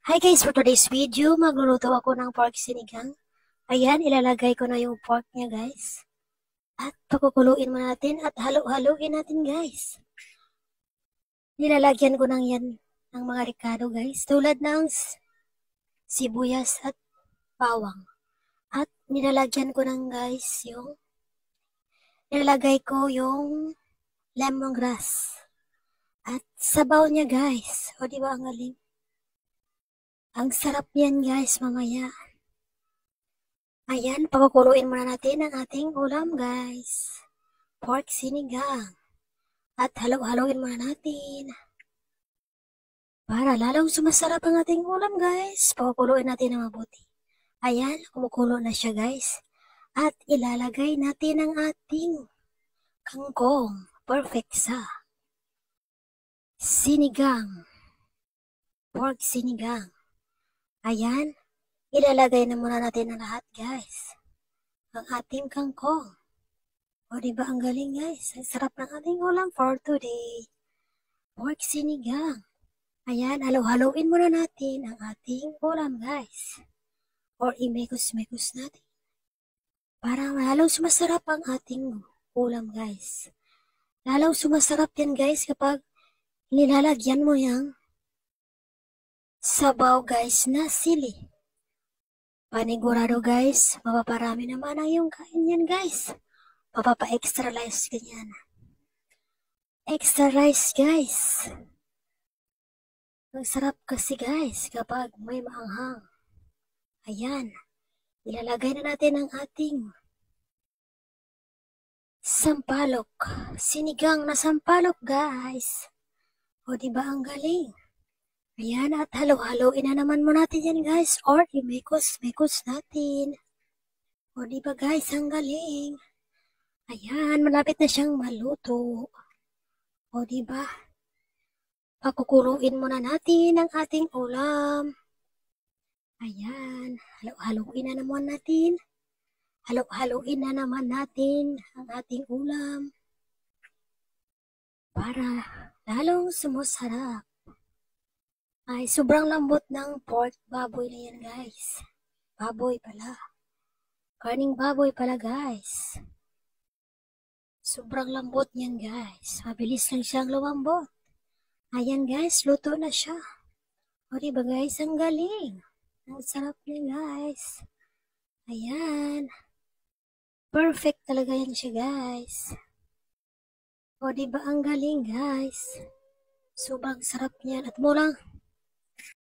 Hi guys, for today's video, magluluto ako ng pork sinigang. Ayan, ilalagay ko na yung pork niya guys. At pakukuluin mo natin at halo-haloin natin guys. Nilalagyan ko ng yan ng mga ricado guys, tulad ng sibuyas at bawang. At nilalagyan ko ng guys nilalagay ko yung lemongrass. At sabaw niya guys. O diba ang galing? Ang sarap yan guys mamaya. Ayan, pakukuluin muna natin ang ating ulam guys. Pork sinigang. At halo-haloin muna natin. Para lalong sumasarap ang ating ulam guys. Pakukuluin natin ng mabuti. Ayan, kumukulo na siya guys. At ilalagay natin ang ating kangkong. Perfect sa sinigang. Pork sinigang. Ayan, ilalagay na muna natin ang lahat guys. Ang ating kangkong. O diba ang galing guys? Ang sarap ng ating ulam for today. Pork sinigang. Ayan, halo-haloin muna natin ang ating ulam guys. Or imekos-mekos natin. Para lalong sumasarap ang ating ulam guys. Lalong sumasarap yan guys kapag nilalagyan mo yung sabaw guys na sili. Panigurado guys, mapaparami naman ang iyong kain yan guys. Mapapa-extra rice ganyan. Extra rice guys. Ang sarap kasi guys kapag may maanghang. Ayan. Ilalagay na natin ang ating sampalok. Sinigang na sampalok guys. O diba ang galing? Ayan, at halo-haloin na naman mo natin yan guys. Or imekos-mekos natin. O diba guys, ang galing? Ayan, malapit na siyang maluto. O diba? Pakukuluin muna natin ang ating ulam. Ayan, halo-haloin na naman natin. Halo-haloin na naman natin ang ating ulam. Para lalong sumasarap. Ay, sobrang lambot ng pork baboy na yan guys. Baboy pala. Karning baboy pala guys. Sobrang lambot niyan guys. Mabilis lang siyang lumambot. Ayan guys, luto na siya. O diba guys, ang galing. Ang sarap niya guys. Ayan. Perfect talaga yan siya guys. O diba ang galing guys. Sobrang sarap niyan. At mulang